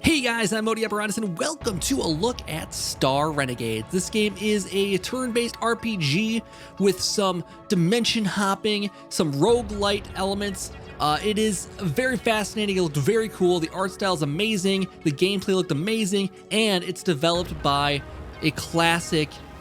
Hey guys, I'm Modi Apparatus and welcome to a look at Star Renegades. This game is a turn-based RPG with some dimension hopping, some rogue-lite elements. It is very fascinating, it looked very cool, the art style is amazing, the gameplay looked amazing, and it's developed by a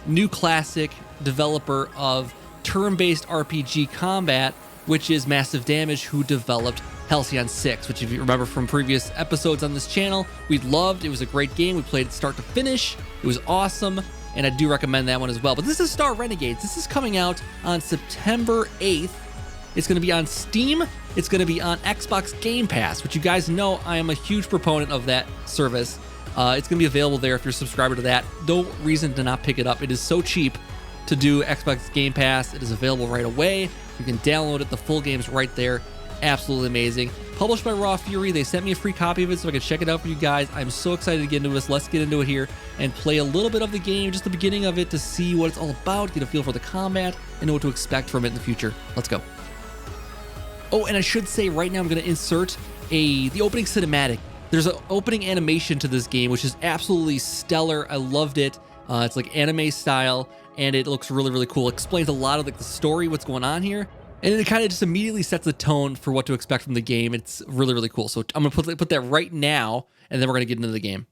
new classic developer of turn-based RPG combat, which is Massive Damage, who developed Halcyon 6, which if you remember from previous episodes on this channel, we loved. It was a great game. We played it start to finish. It was awesome, and I do recommend that one as well. But this is Star Renegades. This is coming out on September 8th. It's going to be on Steam. It's going to be on Xbox Game Pass, which you guys know I am a huge proponent of that service. It's going to be available there if you're a subscriber to that. No reason to not pick it up. It is so cheap to do Xbox Game Pass. It is available right away. You can download it. The full game's right there. Absolutely amazing. Published by Raw Fury. They sent me a free copy of it so I could check it out for you guys. I'm so excited to get into this. Let's get into it here and play a little bit of the game, just the beginning of it, to see what it's all about, get a feel for the combat, and know what to expect from it in the future. Let's go. Oh, and I should say right now I'm going to insert the opening cinematic. There's an opening animation to this game, which is absolutely stellar. I loved it. It's like anime style, and it looks really, really cool. It explains a lot of like the story, what's going on here. And it kind of just immediately sets the tone for what to expect from the game. It's really, really cool. So I'm going to put that right now, and then we're going to get into the game.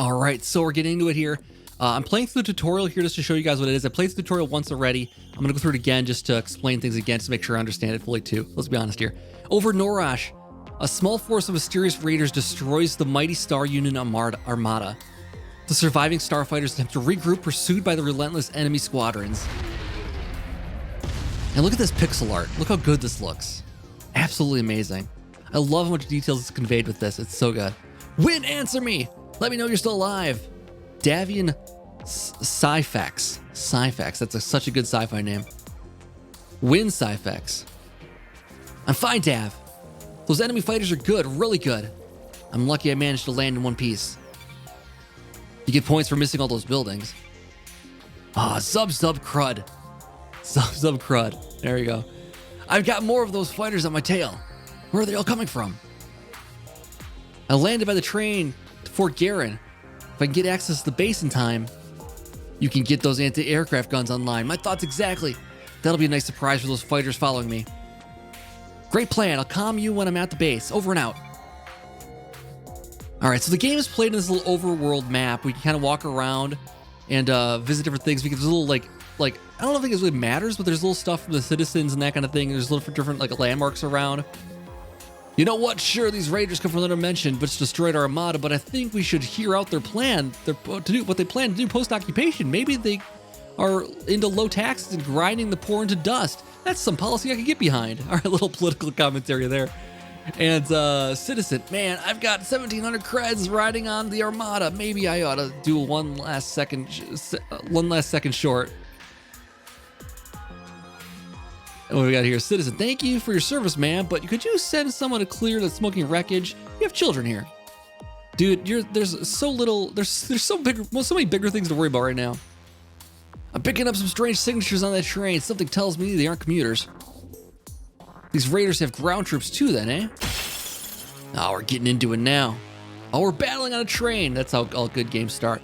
All right, so we're getting into it here. I'm playing through the tutorial here just to show you guys what it is. I played the tutorial once already. I'm going to go through it again just to explain things again to make sure I understand it fully too. Let's be honest here. Over Norash, a small force of mysterious raiders destroys the mighty Star Union Armada. The surviving starfighters attempt to regroup, pursued by the relentless enemy squadrons. And look at this pixel art. Look how good this looks. Absolutely amazing. I love how much details is conveyed with this. It's so good. Win, answer me! Let me know you're still alive. Davian Syphax. Syphax. That's such a good sci-fi name. Win, Syphax. I'm fine, Dav. Those enemy fighters are good, really good. I'm lucky I managed to land in one piece. You get points for missing all those buildings. Zub crud. Zub crud. There you go. I've got more of those fighters on my tail. Where are they all coming from? I landed by the train to Fort Garin. If I can get access to the base in time, you can get those anti-aircraft guns online. My thoughts exactly. That'll be a nice surprise for those fighters following me. Great plan. I'll calm you when I'm at the base. Over and out. All right, so the game is played in this little overworld map. We can kind of walk around and visit different things. Because there's a little like I don't think it really matters, but there's little stuff from the citizens and that kind of thing. There's little different like landmarks around. You know what? Sure, these raiders come from another dimension, but it's destroyed our armada. But I think we should hear out their plan. What they plan to do post-occupation. Maybe they are into low taxes and grinding the poor into dust. That's some policy I could get behind. All right, a little political commentary there. And Citizen, man, I've got 1,700 creds riding on the Armada. Maybe I ought to do one last second short. And what we got here, Citizen, thank you for your service, man, but could you send someone to clear the smoking wreckage? You have children here. Dude, there's so many bigger things to worry about right now. I'm picking up some strange signatures on that train. Something tells me they aren't commuters. These raiders have ground troops too then, eh? Oh, we're getting into it now. Oh, we're battling on a train. That's how all good games start.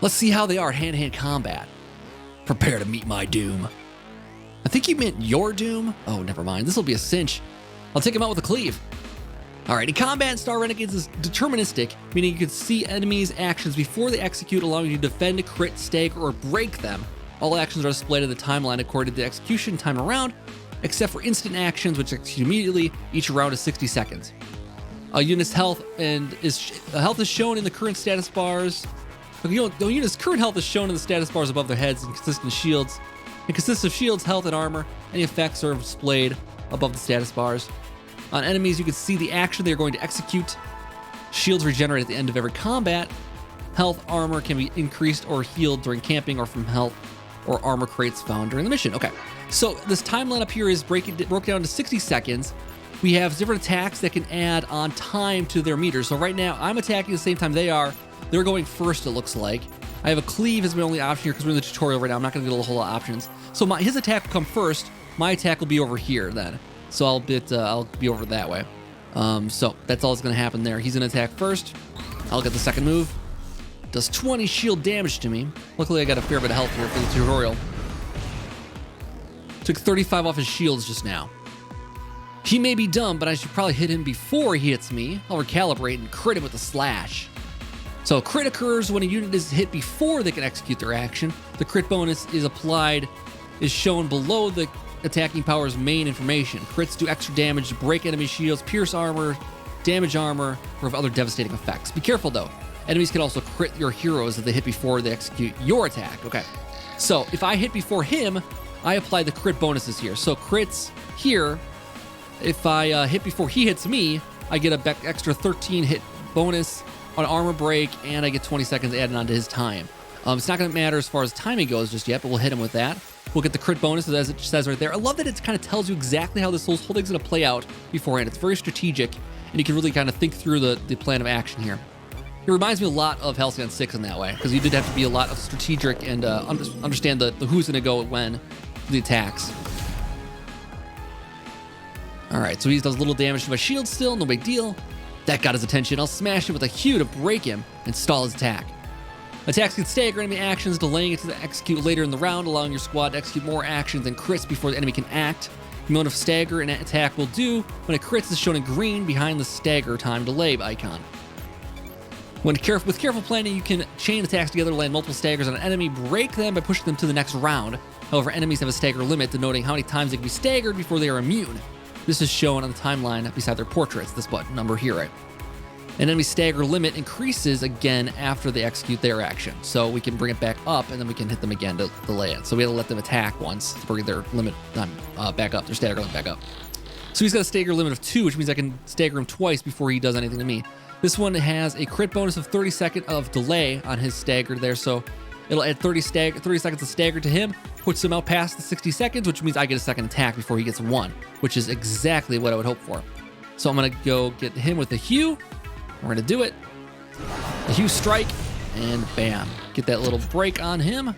Let's see how they are at hand-to-hand combat. Prepare to meet my doom. I think you meant your doom. Oh, never mind. This will be a cinch. I'll take him out with a cleave. All right, in combat in Star Renegades is deterministic, meaning you can see enemies' actions before they execute, allowing you to defend, crit, stagger, or break them. All actions are displayed in the timeline according to the execution time around, except for instant actions, which execute immediately. Each round is 60 seconds. A unit's health is shown in the current status bars. The unit's current health is shown in the status bars above their heads and consists of shields. It consists of shields, health, and armor. Any effects are displayed above the status bars. On enemies, you can see the action they're going to execute. Shields regenerate at the end of every combat. Health, armor can be increased or healed during camping or from health or armor crates found during the mission. Okay, so this timeline up here is broken down to 60 seconds. We have different attacks that can add on time to their meters. So right now, I'm attacking the same time they are. They're going first, it looks like. I have a cleave as my only option here because we're in the tutorial right now. I'm not going to get a whole lot of options. So his attack will come first. My attack will be over here then. So I'll be over that way. So that's all that's going to happen there. He's going to attack first. I'll get the second move. Does 20 shield damage to me. Luckily, I got a fair bit of health here for the tutorial. Took 35 off his shields just now. He may be dumb, but I should probably hit him before he hits me. I'll recalibrate and crit him with a slash. So crit occurs when a unit is hit before they can execute their action. The crit bonus is shown below the attacking power's main information. Crits do extra damage to break enemy shields, pierce armor, damage armor, or have other devastating effects. Be careful though. Enemies can also crit your heroes if they hit before they execute your attack. Okay, so if I hit before him, I apply the crit bonuses here. So crits here, if I hit before he hits me, I get an extra 13 hit bonus on armor break, and I get 20 seconds added onto his time. It's not going to matter as far as timing goes just yet, but we'll hit him with that. We'll get the crit bonuses as it says right there. I love that it kind of tells you exactly how this whole thing's going to play out beforehand. It's very strategic, and you can really kind of think through the plan of action here. It reminds me a lot of Halcyon 6 in that way, because you did have to be a lot of strategic and understand the who's going to go when the attacks. All right, so he does a little damage to my shield still, no big deal. That got his attention. I'll smash him with a Q to break him and stall his attack. Attacks can stagger enemy actions, delaying it to execute later in the round, allowing your squad to execute more actions and crits before the enemy can act. The amount of stagger an attack will do when it crits is shown in green behind the stagger time delay icon. With careful planning, you can chain attacks together, land multiple staggers on an enemy, break them by pushing them to the next round. However, enemies have a stagger limit denoting how many times they can be staggered before they are immune. This is shown on the timeline beside their portraits, this button number here, right? An enemy stagger limit increases again after they execute their action. So we can bring it back up, and then we can hit them again to delay it. So we have to let them attack once to bring their limit back up, their stagger limit back up. So he's got a stagger limit of 2, which means I can stagger him twice before he does anything to me. This one has a crit bonus of 30 seconds of delay on his stagger there, so it'll add 30 seconds of stagger to him, puts him out past the 60 seconds, which means I get a second attack before he gets 1, which is exactly what I would hope for. So I'm going to go get him with the Hue. We're going to do it. The Hue strike, and bam. Get that little break on him.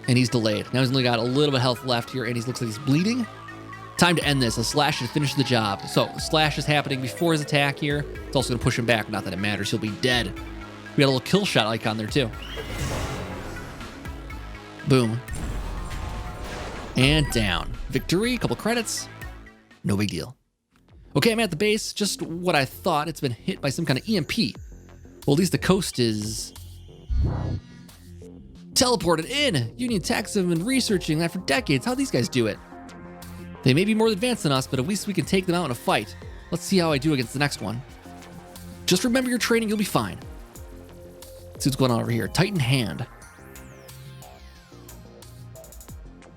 And he's delayed. Now he's only got a little bit of health left here, and he looks like he's bleeding. Time to end this. A slash should finish the job. So slash is happening before his attack here. It's also going to push him back. Not that it matters. He'll be dead. We got a little kill shot icon there too. Boom. And down. Victory. Couple credits. No big deal. Okay, I'm at the base. Just what I thought. It's been hit by some kind of EMP. Well, at least the coast is teleported in. Union techs have been researching that for decades. How'd these guys do it? They may be more advanced than us, but at least we can take them out in a fight. Let's see how I do against the next one. Just remember your training, you'll be fine. Let's see what's going on over here. Titan hand.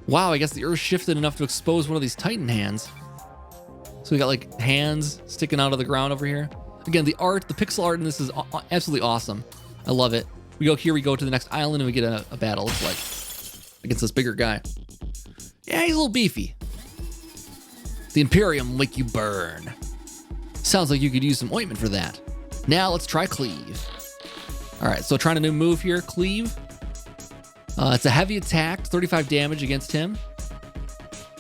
Wow, I guess the Earth shifted enough to expose one of these Titan hands. So we got like hands sticking out of the ground over here. Again, the art, the pixel art in this is absolutely awesome. I love it. We go here, we go to the next island, and we get a battle, it's like, against this bigger guy. Yeah, he's a little beefy. The Imperium will make you burn. Sounds like you could use some ointment for that. Now let's try Cleave. All right, so trying a new move here, Cleave. It's a heavy attack, 35 damage against him.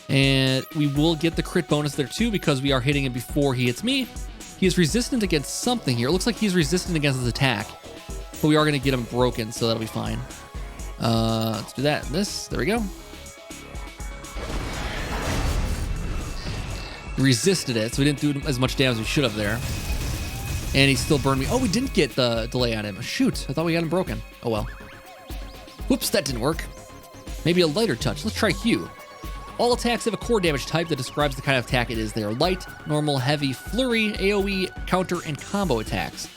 And we will get the crit bonus there too because we are hitting him before he hits me. He is resistant against something here. It looks like he's resistant against his attack, but we are going to get him broken, so that'll be fine. Let's do that. This, there we go. We resisted it, so we didn't do as much damage as we should have there. And he still burned me. Oh, we didn't get the delay on him. Shoot, I thought we got him broken. Oh well. Whoops, that didn't work. Maybe a lighter touch. Let's try Hue. All attacks have a core damage type that describes the kind of attack it is. They are light, normal, heavy, flurry, AoE, counter, and combo attacks.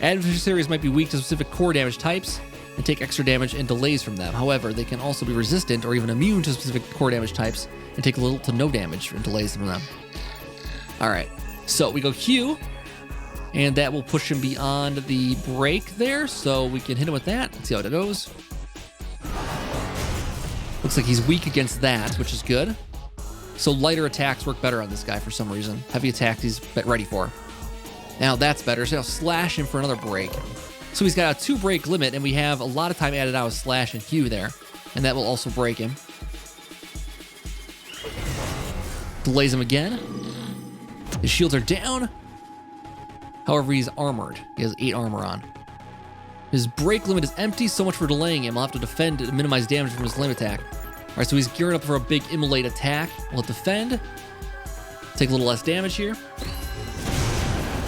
Adversaries might be weak to specific core damage types and take extra damage and delays from them. However, they can also be resistant or even immune to specific core damage types and take little to no damage and delays from them. All right, so we go Hue, and that will push him beyond the break there, so we can hit him with that. Let's see how it goes. Looks like he's weak against that, which is good. So lighter attacks work better on this guy for some reason. Heavy attack he's ready for. Now that's better, so I'll slash him for another break. So he's got a 2 break limit, and we have a lot of time added out with slash and Hue there, and that will also break him. Delays him again. His shields are down. However, he's armored. He has 8 armor on. His break limit is empty, so much for delaying him. I'll have to defend to minimize damage from his flame attack. All right, so he's gearing up for a big immolate attack. We'll defend. Take a little less damage here.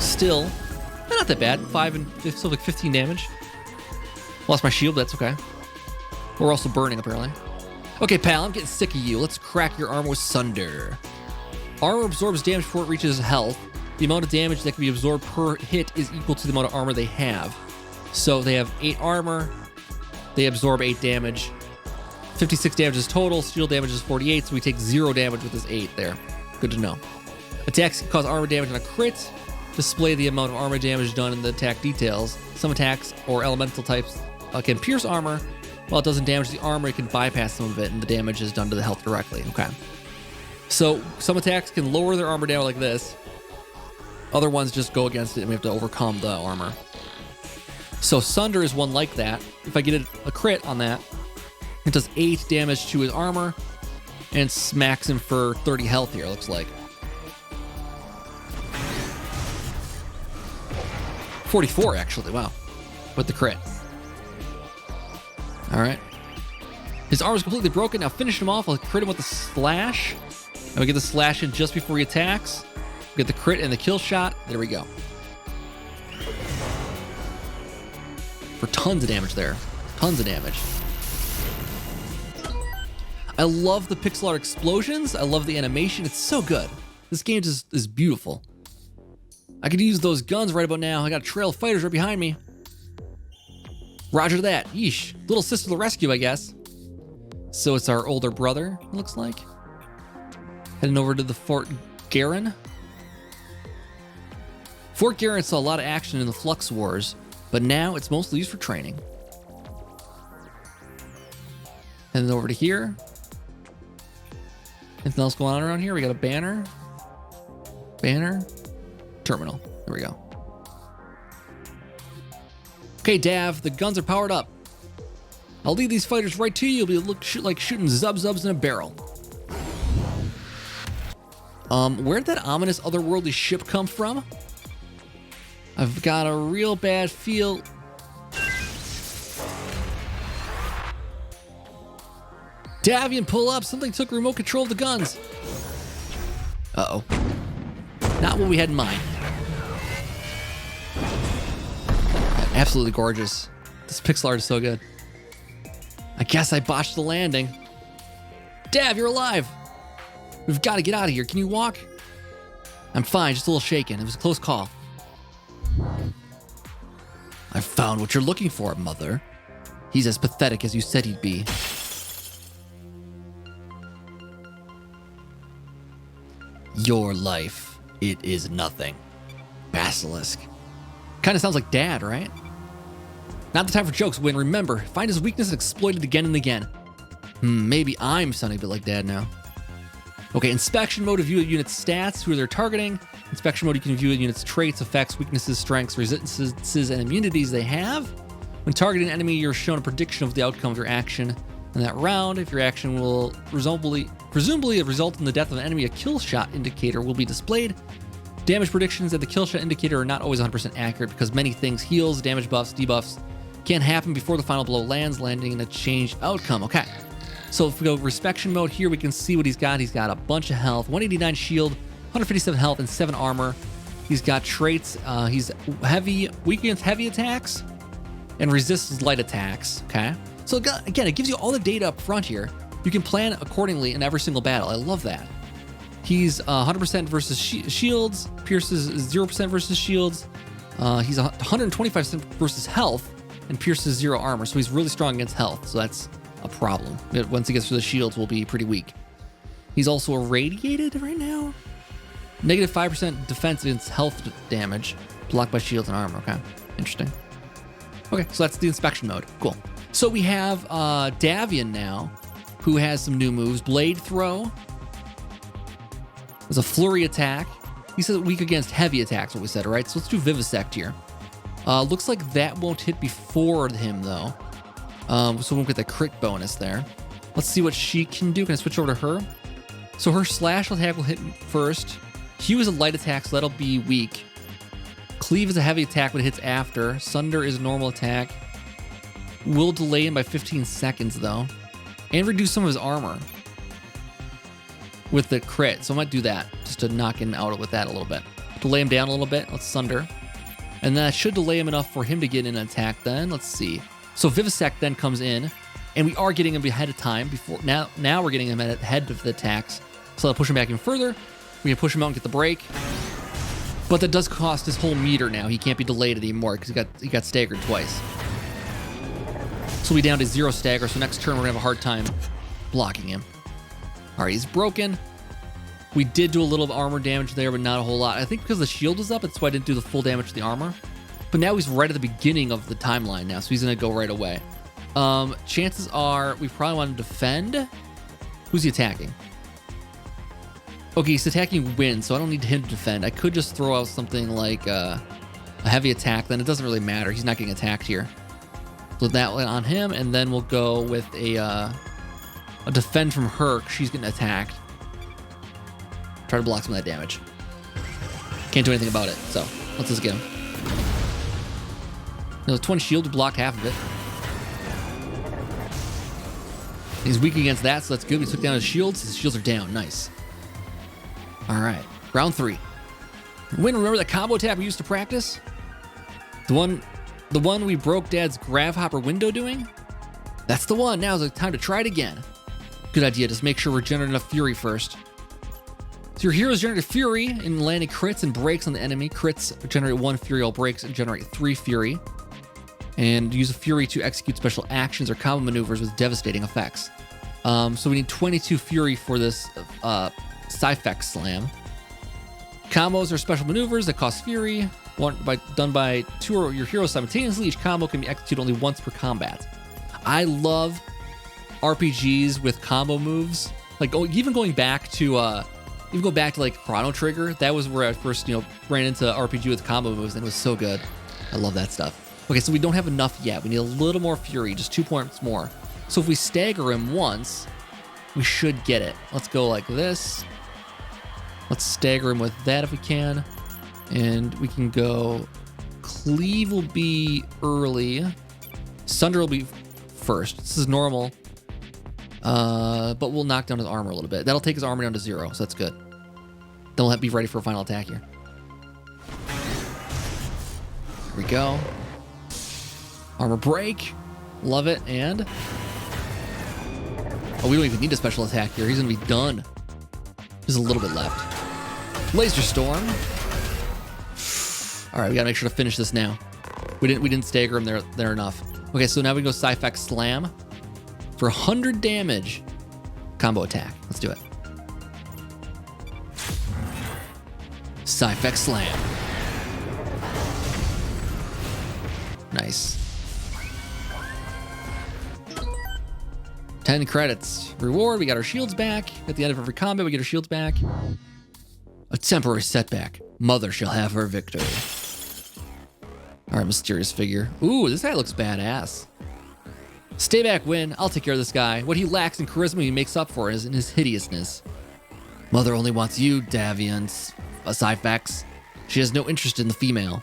Still, not that bad. 5 and still like 15 damage. Lost my shield, but that's okay. We're also burning, apparently. Okay, pal, I'm getting sick of you. Let's crack your armor with Sunder. Armor absorbs damage before it reaches health. The amount of damage that can be absorbed per hit is equal to the amount of armor they have. So they have 8 armor. They absorb 8 damage. 56 damage is total. Shield damage is 48, so we take 0 damage with this 8 there. Good to know. Attacks can cause armor damage on a crit. Display the amount of armor damage done in the attack details. Some attacks or elemental types can pierce armor. While it doesn't damage the armor, it can bypass some of it, and the damage is done to the health directly. Okay. So some attacks can lower their armor down like this. Other ones just go against it, and we have to overcome the armor. So Sunder is one like that. If I get a crit on that, it does 8 damage to his armor and smacks him for 30 health here, looks like. 44, actually. Wow. With the crit. All right. His armor is completely broken. Now finish him off. I'll crit him with the slash. And we get the slash in just before he attacks. We get the crit and the kill shot. There we go. For tons of damage there. Tons of damage. I love the pixel art explosions. I love the animation. It's so good. This game is beautiful. I could use those guns right about now. I got a trail of fighters right behind me. Roger that. Yeesh. Little sister to the rescue, I guess. So it's our older brother, it looks like. Heading over to the Fort Garen. Fort Garen saw a lot of action in the Flux Wars, but now it's mostly used for training. Heading over to here. Anything else going on around here? We got a banner. Banner. Terminal. There we go. Okay, Dav, the guns are powered up. I'll lead these fighters right to you. You'll be like shooting zubs in a barrel. Where'd that ominous otherworldly ship come from? I've got a real bad feel. Davian, pull up. Something took remote control of the guns. Uh-oh. Not what we had in mind. Absolutely gorgeous. This pixel art is so good. I guess I botched the landing. Dav, you're alive. We've got to get out of here. Can you walk? I'm fine, just a little shaken. It was a close call. I found what you're looking for, Mother. He's as pathetic as you said he'd be. Your life It is nothing. Basilisk. Kind of sounds like Dad, right? Not the time for jokes, Win. Remember, find his weakness and exploit it again and again. Maybe I'm sounding a bit like Dad now. Okay, inspection mode, view a unit's stats, who they're targeting. Inspection mode, you can view a unit's traits, effects, weaknesses, strengths, resistances, and immunities they have. When targeting an enemy, you're shown a prediction of the outcome of your action in that round. If your action will presumably result in the death of an enemy, a kill shot indicator will be displayed. Damage predictions at the kill shot indicator are not always 100% accurate because many things, heals, damage buffs, debuffs, can happen before the final blow lands, landing in a changed outcome. Okay, so if we go inspection mode here, we can see what he's got. He's got a bunch of health, 189 shield, 157 health, and 7 armor. He's got traits. He's weak against heavy attacks, and resists light attacks. Okay, so again, it gives you all the data up front here. You can plan accordingly in every single battle. I love that. He's 100% versus shields, pierces 0% versus shields. He's 125% versus health, and pierces 0 armor. So he's really strong against health. So that's a problem. Once he gets through the shields, will be pretty weak. He's also irradiated right now. Negative 5% defense against health damage, blocked by shields and armor. Okay, interesting. Okay, so that's the inspection mode. Cool. So we have Davian now, who has some new moves. Blade throw. There's a flurry attack. He says weak against heavy attacks, what we said, all right? So let's do Vivisect here. Looks like that won't hit before him, though. So we won't get the crit bonus there. Let's see what she can do. Can I switch over to her? So her slash attack will hit first. Q is a light attack, so that'll be weak. Cleave is a heavy attack, but it hits after. Sunder is a normal attack. Will delay him by 15 seconds, though. And reduce some of his armor with the crit. So I might do that just to knock him out with that a little bit. Delay him down a little bit. Let's Sunder. And that should delay him enough for him to get in an attack then. Let's see. So Vivisect then comes in, and we are getting him ahead of time. Now we're getting him ahead of the attacks. So that'll push him back even further. We can push him out and get the break. But that does cost his whole meter now. He can't be delayed anymore because he got staggered twice. So we down to 0 stagger. So next turn we're gonna have a hard time blocking him. All right, he's broken. We did do a little armor damage there, but not a whole lot. I think because the shield was up, that's why I didn't do the full damage to the armor. But now he's right at the beginning of the timeline now, so he's gonna go right away. Chances are we probably want to defend. Who's he attacking? Okay, he's attacking Wind, so I don't need him to defend. I could just throw out something like a heavy attack, then it doesn't really matter. He's not getting attacked here. So that one on him, and then we'll go with a defend from her, 'cause she's getting attacked. Try to block some of that damage. Can't do anything about it, so let's just get him. No, 20 shield to block half of it. He's weak against that, so that's good. We took down his shields. His shields are down. Nice. All right, round 3. Win, remember that combo attack we used to practice? The one we broke Dad's Gravehopper window doing? That's the one. Now's the time to try it again. Good idea. Just make sure we're generating enough fury first. So your heroes generate fury in landing crits and breaks on the enemy. Crits generate 1 fury, while breaks generate 3 fury. And use a fury to execute special actions or combo maneuvers with devastating effects. So we need 22 fury for this Sci-Fex Slam. Combos are special maneuvers that cost fury. Done by 2 of your heroes simultaneously. Each combo can be executed only once per combat. I love RPGs with combo moves. Like even going back to like Chrono Trigger. That was where I first ran into RPG with combo moves, and it was so good. I love that stuff. Okay, so we don't have enough yet. We need a little more fury, just 2 points more. So if we stagger him once, we should get it. Let's go like this. Let's stagger him with that if we can. And we can go, Cleave will be early. Sunder will be first. This is normal. But we'll knock down his armor a little bit. That'll take his armor down to 0, so that's good. Then we'll have to be ready for a final attack here. Here we go. Armor break. Love it. And we don't even need a special attack here. He's gonna be done. There's a little bit left. Laser Storm. All right, we gotta make sure to finish this now. We didn't stagger him there enough. Okay, so now we go Sci-Fex Slam for 100 damage. Combo attack. Let's do it. Sci-Fec Slam. Nice. 10 credits. Reward, we got our shields back. At the end of every combat, we get our shields back. A temporary setback. Mother shall have her victory. All right, mysterious figure. Ooh, this guy looks badass. Stay back, win. I'll take care of this guy. What he lacks in charisma, he makes up for in his hideousness. Mother only wants you, Davian, Sci-Fex. She has no interest in the female.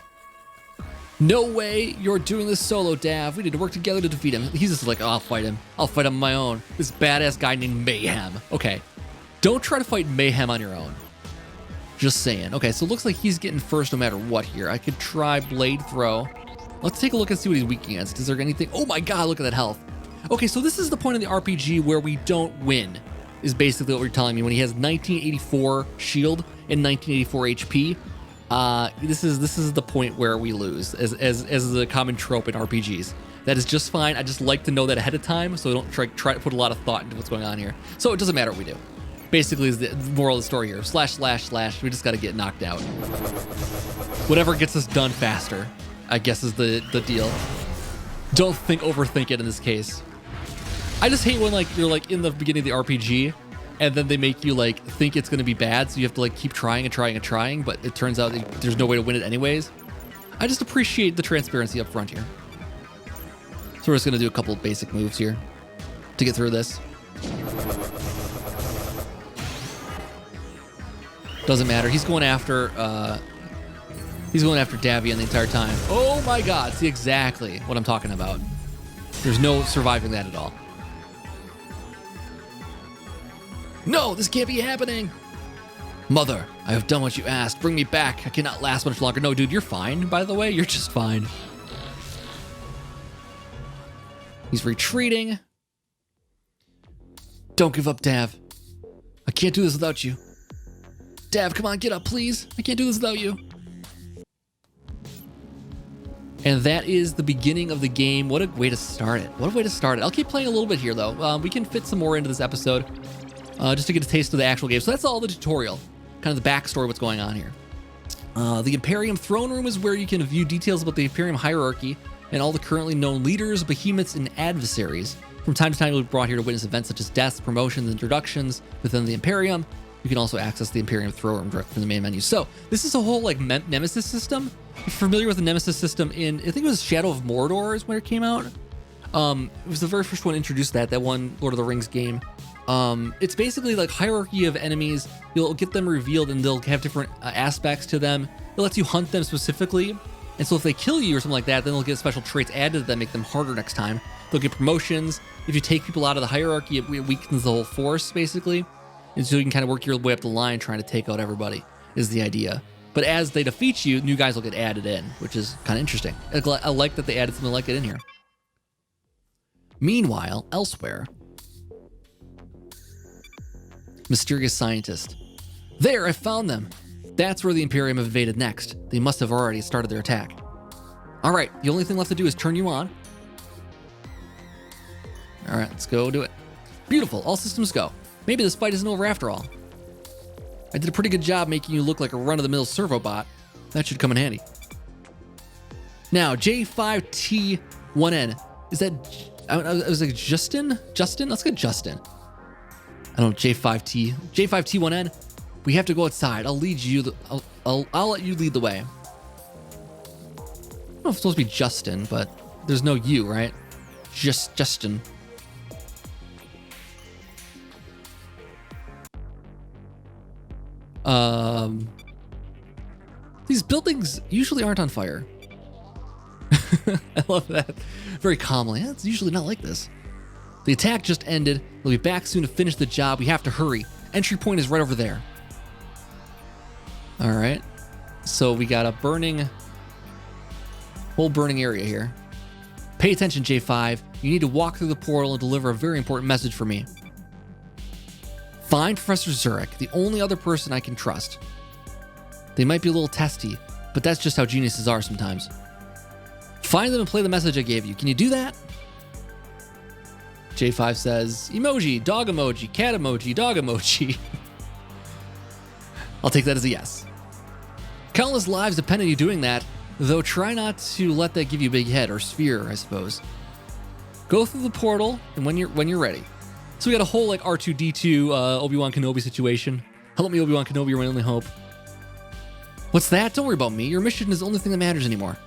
No way you're doing this solo, Dav. We need to work together to defeat him. He's just like, oh, I'll fight him. I'll fight him on my own. This badass guy named Mayhem. Okay, don't try to fight Mayhem on your own. Just saying. Okay, so it looks like he's getting first no matter what here. I could try Blade Throw. Let's take a look and see what he's weak against. Is there anything? Oh my god, look at that health. Okay, so this is the point in the RPG where we don't win, is basically what you're telling me. When he has 1984 shield and 1984 HP, this is the point where we lose, as the common trope in RPGs. That is just fine. I just like to know that ahead of time, so I don't try to put a lot of thought into what's going on here. So it doesn't matter what we do. Basically is the moral of the story here. Slash, slash, slash. We just got to get knocked out. Whatever gets us done faster, I guess, is the deal. Don't overthink it in this case. I just hate when you're in the beginning of the RPG and then they make you think it's going to be bad, so you have to keep trying and trying and trying, but it turns out there's no way to win it anyways. I just appreciate the transparency up front here. So we're just going to do a couple of basic moves here to get through this. Doesn't matter. He's going after Davian the entire time. Oh my god, see exactly what I'm talking about. There's no surviving that at all. No, this can't be happening. Mother, I have done what you asked. Bring me back. I cannot last much longer. No, dude, you're fine, by the way. You're just fine. He's retreating. Don't give up, Dav. I can't do this without you. Dav, come on, get up, please. I can't do this without you. And that is the beginning of the game. What a way to start it. What a way to start it. I'll keep playing a little bit here, though. We can fit some more into this episode just to get a taste of the actual game. So that's all the tutorial, kind of the backstory, what's going on here. The Imperium Throne Room is where you can view details about the Imperium hierarchy and all the currently known leaders, behemoths, and adversaries. From time to time, you'll be brought here to witness events such as deaths, promotions, introductions within the Imperium. You can also access the Imperium Throne Room directly from the main menu. So this is a whole Nemesis system. If you're familiar with the Nemesis system in, I think it was Shadow of Mordor is when it came out. It was the very first one introduced that one Lord of the Rings game. It's basically hierarchy of enemies. You'll get them revealed and they'll have different aspects to them. It lets you hunt them specifically. And so if they kill you or something like that, then they'll get special traits added to them, make them harder next time. They'll get promotions. If you take people out of the hierarchy, it weakens the whole force, basically. And so you can kind of work your way up the line trying to take out everybody, is the idea. But as they defeat you, new guys will get added in, which is kind of interesting. I like that they added something like it in here. Meanwhile, elsewhere, mysterious scientist. There, I found them. That's where the Imperium have invaded next. They must have already started their attack. All right, the only thing left to do is turn you on. All right, let's go do it. Beautiful, all systems go. Maybe this fight isn't over after all. I did a pretty good job making you look like a run-of-the-mill servo bot. That should come in handy. Now, J5T1N. Is that... I was like, Justin? Justin? Let's get Justin. I don't know, J5T1N. We have to go outside. I'll lead you. I'll let you lead the way. I don't know if it's supposed to be Justin, but there's no you, right? Just Justin. These buildings usually aren't on fire. I love that. Very calmly. It's usually not like this. The attack just ended. We'll be back soon to finish the job. We have to hurry. Entry point is right over there. All right. So we got a whole burning area here. Pay attention, J5. You need to walk through the portal and deliver a very important message for me. Find Professor Zurich, the only other person I can trust. They might be a little testy, but that's just how geniuses are sometimes. Find them and play the message I gave you. Can you do that? J5 says, emoji, dog emoji, cat emoji, dog emoji. I'll take that as a yes. Countless lives depend on you doing that, though try not to let that give you a big head, or sphere, I suppose. Go through the portal, and when you're ready. So we got a whole like R2-D2 Obi-Wan Kenobi situation. Help me, Obi-Wan Kenobi, you're my only hope. What's that? Don't worry about me. Your mission is the only thing that matters anymore.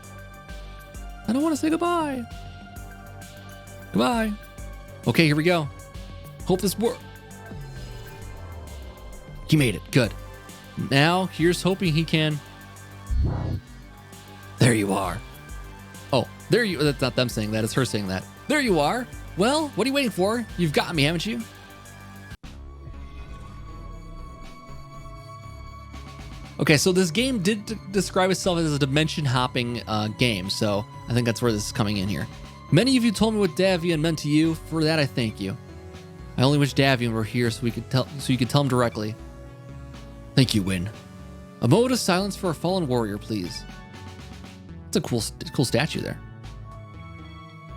I don't want to say goodbye. Goodbye. Okay, here we go. Hope this works. He made it. Good. Now, here's hoping he can... There you are. Oh, there you... That's not them saying that. It's her saying that. There you are. Well, what are you waiting for? You've got me, haven't you? Okay, so this game did describe itself as a dimension-hopping game, so I think that's where this is coming in here. Many of you told me what Davian meant to you. For that, I thank you. I only wish Davian were here so you could tell him directly. Thank you, Win. A moment of silence for a fallen warrior, please. It's a cool statue there.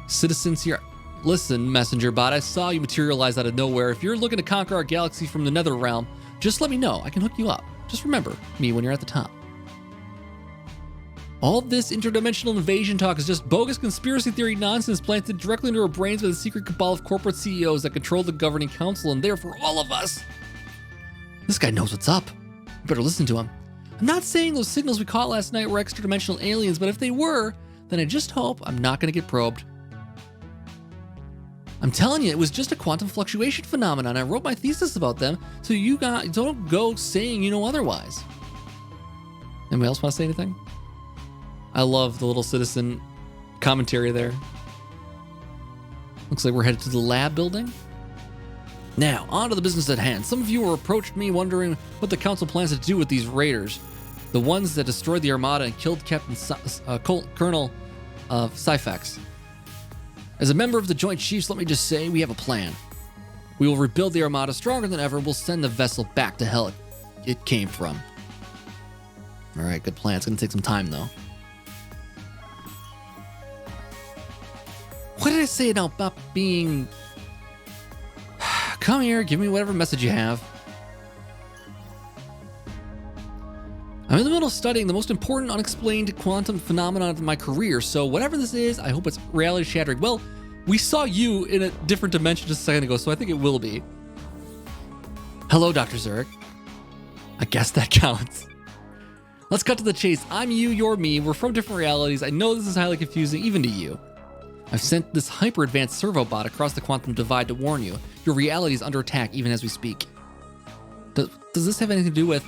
Citizens here, listen, messenger bot. I saw you materialize out of nowhere. If you're looking to conquer our galaxy from the Nether Realm, just let me know. I can hook you up. Just remember me when you're at the top. All this interdimensional invasion talk is just bogus conspiracy theory nonsense planted directly into our brains by the secret cabal of corporate CEOs that control the governing council and therefore all of us. This guy knows what's up. You better listen to him. I'm not saying those signals we caught last night were extra-dimensional aliens, but if they were, then I just hope I'm not going to get probed. I'm telling you, it was just a quantum fluctuation phenomenon. I wrote my thesis about them, so you guys don't go saying you know otherwise. Anybody else want to say anything? I love the little citizen commentary there. Looks like we're headed to the lab building. Now, on to the business at hand. Some of you have approached me wondering what the council plans to do with these raiders. The ones that destroyed the Armada and killed Captain Colonel Syphax. As a member of the Joint Chiefs, let me just say we have a plan. We will rebuild the Armada stronger than ever. We'll send the vessel back to hell it came from. All right, good plan. It's going to take some time, though. What did I say now about being... Come here, give me whatever message you have. I'm in the middle of studying the most important unexplained quantum phenomenon of my career, so whatever this is, I hope it's reality shattering. Well, we saw you in a different dimension just a second ago, so I think it will be. Hello, Dr. Zurich. I guess that counts. Let's cut to the chase. I'm you, you're me. We're from different realities. I know this is highly confusing, even to you. I've sent this hyper-advanced servo bot across the quantum divide to warn you. Your reality is under attack even as we speak. Does this have anything to do with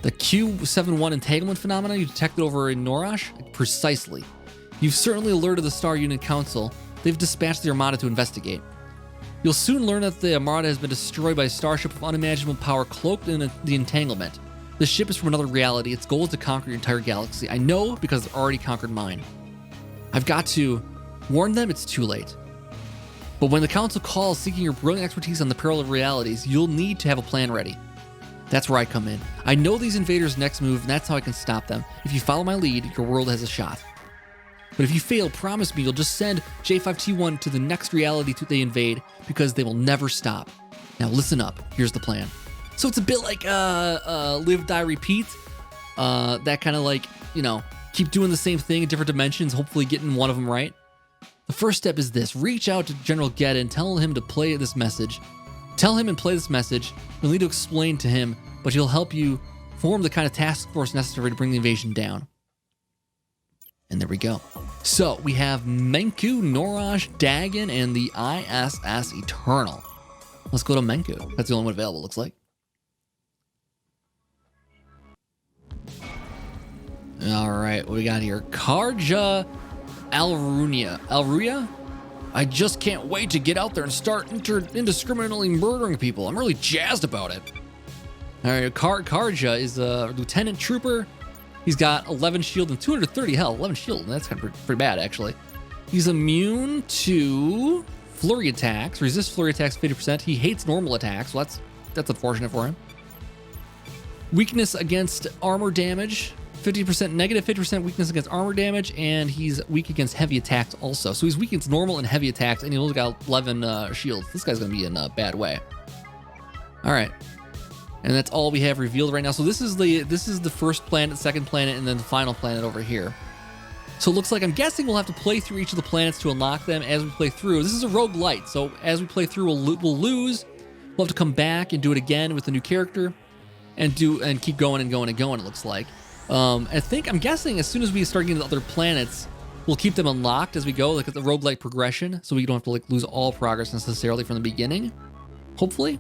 the Q71 entanglement phenomena you detected over in Norash? Precisely. You've certainly alerted the Star Union Council. They've dispatched the Armada to investigate. You'll soon learn that the Armada has been destroyed by a starship of unimaginable power cloaked in the entanglement. The ship is from another reality. Its goal is to conquer your entire galaxy. I know because it's already conquered mine. I've got to warn them it's too late. But when the Council calls seeking your brilliant expertise on the peril of realities, you'll need to have a plan ready. That's where I come in. I know these invaders' next move, and that's how I can stop them. If you follow my lead, your world has a shot. But if you fail, promise me you'll just send J5T1 to the next reality they invade, because they will never stop. Now listen up. Here's the plan. So it's a bit like Live, Die, Repeat. That kind of like, you know, keep doing the same thing in different dimensions, hopefully getting one of them right. The first step is this. Reach out to General Gedda and tell him to play this message. Tell him and play this message. You'll need to explain to him, but he'll help you form the kind of task force necessary to bring the invasion down. And there we go. So we have Menku, Norash, Dagon, and the ISS Eternal. Let's go to Menku. That's the only one available, looks like. All right, what we got here? Karja Alruya? I just can't wait to get out there and start indiscriminately murdering people. I'm really jazzed about it. All right, Karja is a lieutenant trooper. He's got 11 shield and 230 health. 11 shield, that's kind of pretty bad, actually. He's immune to flurry attacks, resists flurry attacks 50%. He hates normal attacks, well, that's unfortunate for him. Weakness against armor damage, 50% negative, 50% weakness against armor damage, and he's weak against heavy attacks also. So he's weak against normal and heavy attacks, and he only got 11 shields. This guy's going to be in a bad way. All right. And that's all we have revealed right now. So this is the first planet, second planet, and then the final planet over here. So it looks like, I'm guessing we'll have to play through each of the planets to unlock them as we play through. This is a roguelite, so as we play through, we'll lose. We'll have to come back and do it again with a new character, and keep going and going and going. It looks like. I'm guessing as soon as we start getting to other planets, we'll keep them unlocked as we go, like at the roguelite progression, so we don't have to like lose all progress necessarily from the beginning. Hopefully.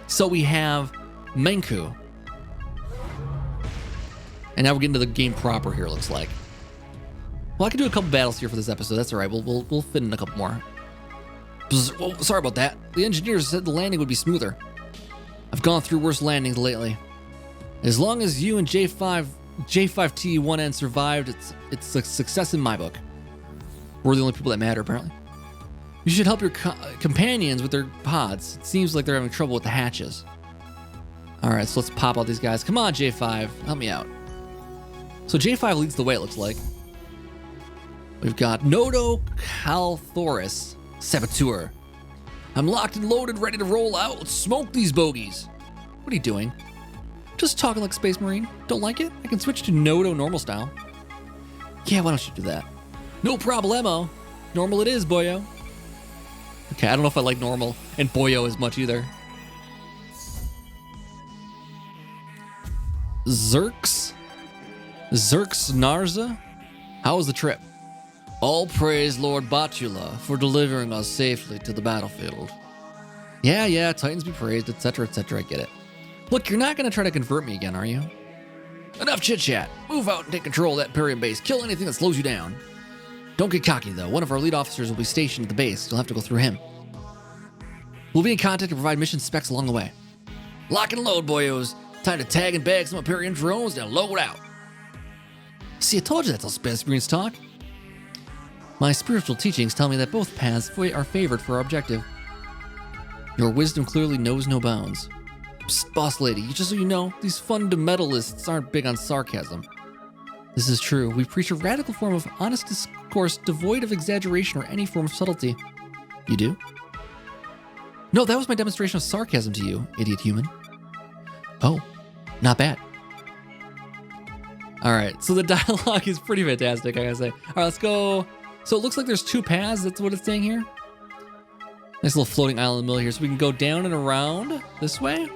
So we have Menku, and now we're getting to the game proper here. It looks like. Well, I can do a couple battles here for this episode. That's all right. We'll fit in a couple more. Oh, sorry about that. The engineers said the landing would be smoother. I've gone through worse landings lately. As long as you and J5T1N survived, it's a success in my book. We're the only people that matter, apparently. You should help your companions with their pods. It seems like they're having trouble with the hatches. All right, so let's pop out these guys. Come on, J5, help me out. So J5 leads the way, it looks like. We've got Nodo Calthoris, Saboteur. I'm locked and loaded, ready to roll out. Let's smoke these bogeys. What are you doing? Just talking like Space Marine. Don't like it? I can switch to Nodo normal style. Yeah, why don't you do that? No problemo. Normal it is, boyo. Okay, I don't know if I like normal and boyo as much either. Zerx Narza. How was the trip? All praise Lord Batula for delivering us safely to the battlefield. Yeah, Titans be praised, etc., etc. I get it. Look, you're not going to try to convert me again, are you? Enough chit-chat. Move out and take control of that Imperium base. Kill anything that slows you down. Don't get cocky, though. One of our lead officers will be stationed at the base. You'll have to go through him. We'll be in contact to provide mission specs along the way. Lock and load, boyos. Time to tag and bag some Imperium drones and load out. See, I told you that's how Space Marines talk. My spiritual teachings tell me that both paths are favored for our objective. Your wisdom clearly knows no bounds. Psst, boss lady, just so you know, these fundamentalists aren't big on sarcasm. This is true. We preach a radical form of honest discourse devoid of exaggeration or any form of subtlety. You do? No, that was my demonstration of sarcasm to you, idiot human. Oh, not bad. All right, so the dialogue is pretty fantastic, I gotta say. All right, let's go. So it looks like there's two paths. That's what it's saying here. Nice little floating island in the middle here. So we can go down and around this way.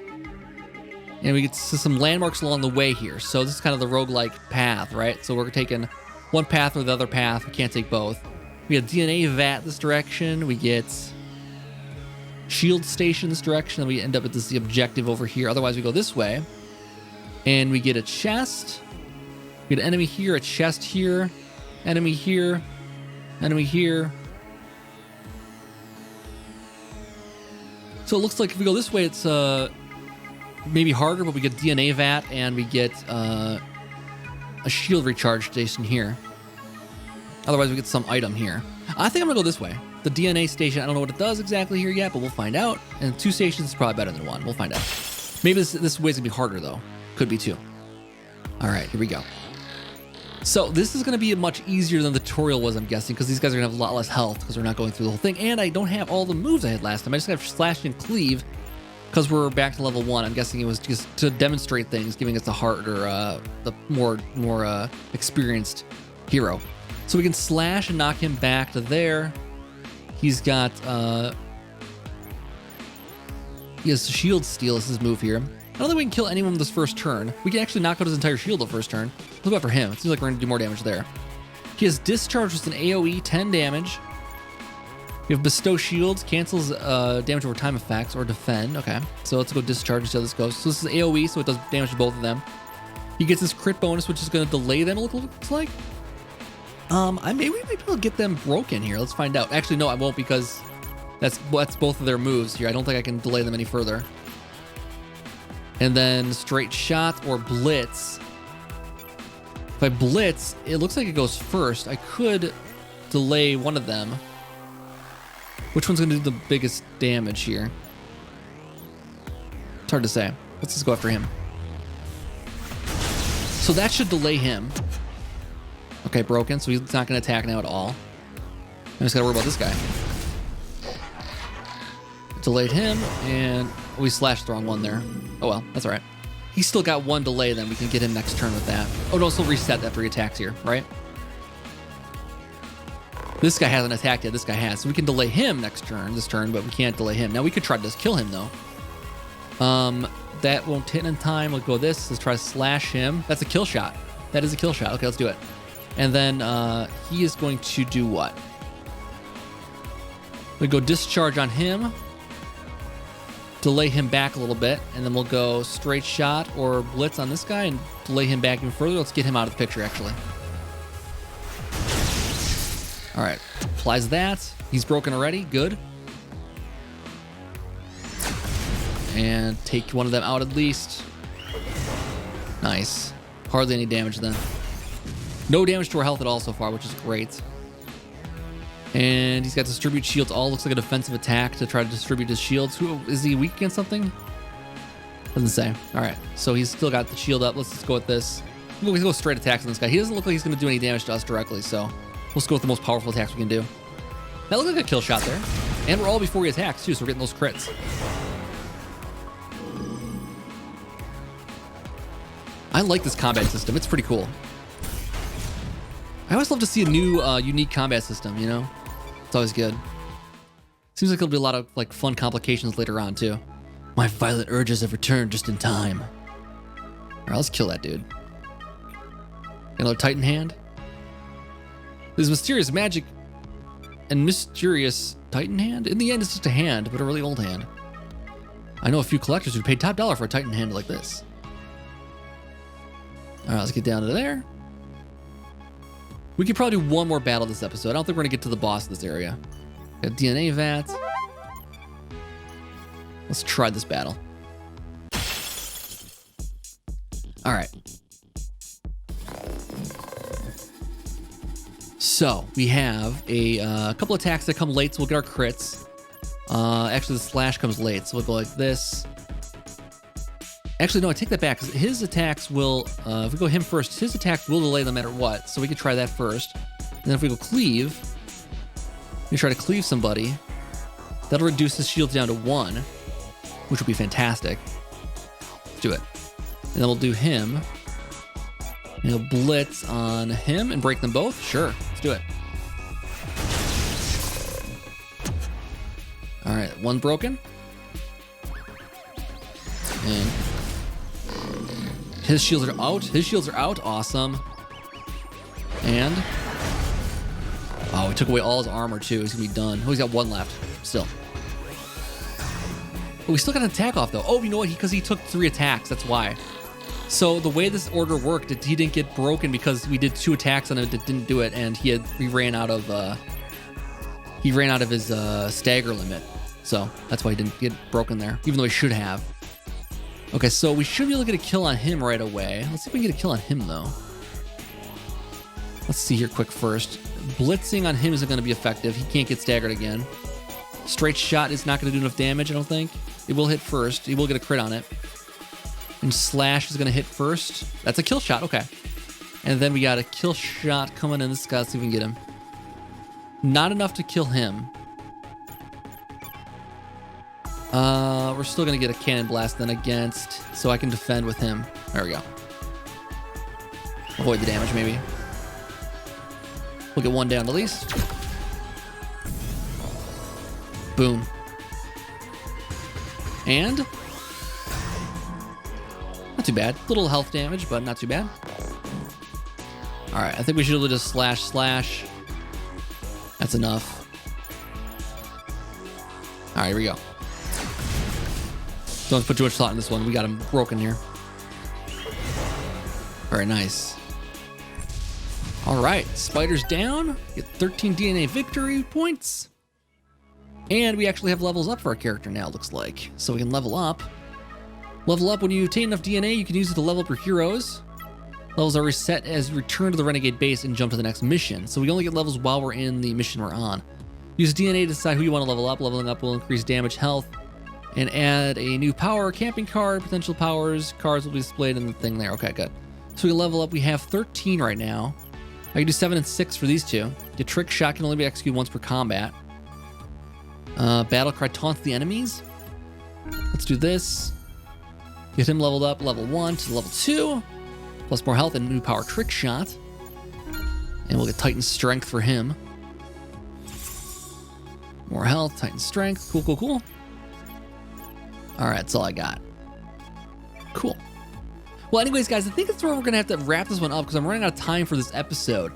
And we get to some landmarks along the way here. So this is kind of the roguelike path, right? So we're taking one path or the other path. We can't take both. We get DNA vat this direction. We get shield station this direction. And we end up at the objective over here. Otherwise, we go this way. And we get a chest. We get an enemy here, a chest here, enemy here, enemy here. So it looks like if we go this way, it's maybe harder, but we get DNA vat and we get a shield recharge station here. Otherwise, we get some item here. I think I'm gonna go this way. The DNA station, I don't know what it does exactly here yet, but we'll find out. And 2 stations is probably better than 1. We'll find out. Maybe this way's gonna be harder though. Could be 2. All right, here we go. So this is going to be much easier than the tutorial was, I'm guessing, because these guys are going to have a lot less health because we're not going through the whole thing. And I don't have all the moves I had last time. I just have slash and cleave because we're back to level 1. I'm guessing it was just to demonstrate things, giving us a harder, the more experienced hero. So we can slash and knock him back to there. He's got, he has shield steal as his move here. I don't think we can kill anyone with this first turn. We can actually knock out his entire shield the first turn. Let's go after him. It seems like we're going to do more damage there. He has Discharge with an AoE, 10 damage. We have Bestow Shields, cancels damage over time effects, or Defend. Okay, so let's go Discharge and see how this goes. So this is AoE, so it does damage to both of them. He gets his crit bonus, which is going to delay them a little, looks like. Maybe we might be able to get them broken here. Let's find out. Actually, no, I won't because that's both of their moves here. I don't think I can delay them any further. And then straight shot or blitz. If I blitz, it looks like it goes first. I could delay one of them. Which one's gonna do the biggest damage here? It's hard to say. Let's just go after him. So that should delay him. Okay, broken, so he's not gonna attack now at all. I just gotta worry about this guy. Delayed him, and We slashed the wrong one there. Oh well, that's all right. He's still got one delay, then we can get him next turn with that. Oh no, so reset after he attacks here, right? This guy hasn't attacked yet, this guy has. So we can delay him this turn, but we can't delay him. Now we could try to just kill him though. That won't hit in time. We'll go this, let's try to slash him. That's a kill shot. That is a kill shot. Okay, let's do it. And then he is going to do what? We go discharge on him. Delay him back a little bit, and then we'll go straight shot or blitz on this guy and delay him back even further. Let's get him out of the picture, actually. All right, applies that. He's broken already, good. And take one of them out at least. Nice. Hardly any damage then. No damage to our health at all so far, which is great. And he's got distribute shields. All looks like a defensive attack to try to distribute his shields. Who is he weak against something? Doesn't say. All right, so he's still got the shield up. Let's just go with this. We'll go straight attacks on this guy. He doesn't look like he's going to do any damage to us directly, so let's go with the most powerful attacks we can do. That looked like a kill shot there. And we're all before he attacks too, so we're getting those crits. I like this combat system. It's pretty cool. I always love to see a new, unique combat system, you know? It's always good. Seems like there'll be a lot of like fun complications later on too. My violent urges have returned just in time. All right, let's kill that dude. Another Titan hand. There's mysterious magic and mysterious Titan hand. In the end, it's just a hand, but a really old hand. I know a few collectors who paid top dollar for a Titan hand like this. All right, let's get down to there. We could probably do one more battle this episode. I don't think we're gonna get to the boss of this area. Got DNA vat. Let's try this battle. All right. So we have a couple attacks that come late, so we'll get our crits. Actually, the slash comes late, so we'll go like this. Actually, no, I take that back, because his attacks will, if we go him first, his attacks will delay no matter what, so we can try that first. And then if we go cleave, we try to cleave somebody, that'll reduce his shield down to 1, which would be fantastic. Let's do it. And then we'll do him. And he'll blitz on him and break them both? Sure, let's do it. All right, one broken. And his shields are out. His shields are out. Awesome. And oh, we took away all his armor too. He's gonna be done. Oh, he's got one left. Still. But we still got an attack off though. Oh, you know what? Because he took 3 attacks. That's why. So the way this order worked, he didn't get broken because we did 2 attacks on him that didn't do it, and he ran out of his stagger limit. So that's why he didn't get broken there, even though he should have. Okay, so we should be able to get a kill on him right away. Let's see if we can get a kill on him, though. Let's see here quick first. Blitzing on him isn't going to be effective. He can't get staggered again. Straight shot is not going to do enough damage, I don't think. It will hit first. He will get a crit on it. And slash is going to hit first. That's a kill shot, okay. And then we got a kill shot coming in this guy. Let's see if we can get him. Not enough to kill him. We're still gonna get a cannon blast then against, so I can defend with him. There we go. Avoid the damage, maybe. We'll get one down at least. Boom. And not too bad. Little health damage, but not too bad. All right, I think we should just slash. That's enough. All right, here we go. Don't put too much thought in this one. We got him broken here. Very nice. All right, spiders down. Get 13 DNA victory points. And we actually have levels up for our character now, it looks like. So we can level up. Level up when you obtain enough DNA, you can use it to level up your heroes. Levels are reset as you return to the Renegade base and jump to the next mission. So we only get levels while we're in the mission we're on. Use DNA to decide who you want to level up. Leveling up will increase damage, health, and add a new power, camping card, potential powers. Cards will be displayed in the thing there. Okay, good. So we level up. We have 13 right now. I can do 7 and 6 for these two. The trick shot can only be executed once per combat. Battle cry taunts the enemies. let's do this. Get him leveled up, level 1 to level 2. Plus more health and new power trick shot. And we'll get Titan strength for him. More health, Titan strength. Cool, cool, cool. All right, that's all I got. Cool. Well, anyways, guys, I think that's where we're going to have to wrap this one up because I'm running out of time for this episode.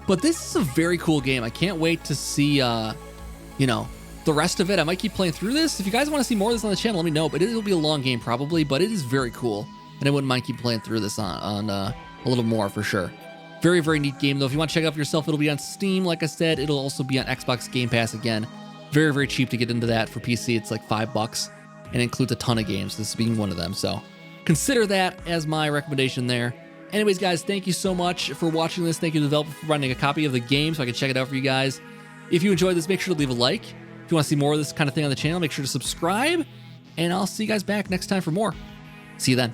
But this is a very cool game. I can't wait to see, you know, the rest of it. I might keep playing through this. If you guys want to see more of this on the channel, let me know. But it'll be a long game probably, but it is very cool. And I wouldn't mind keep playing through this on a little more for sure. Very, very neat game, though. If you want to check it out for yourself, it'll be on Steam. Like I said, it'll also be on Xbox Game Pass again. Very, very cheap to get into that. For PC, it's like $5 and includes a ton of games, this being one of them. So consider that as my recommendation there. Anyways, guys, thank you so much for watching this. Thank you to the developer for providing a copy of the game so I can check it out for you guys. If you enjoyed this, make sure to leave a like. If you want to see more of this kind of thing on the channel, make sure to subscribe. And I'll see you guys back next time for more. See you then.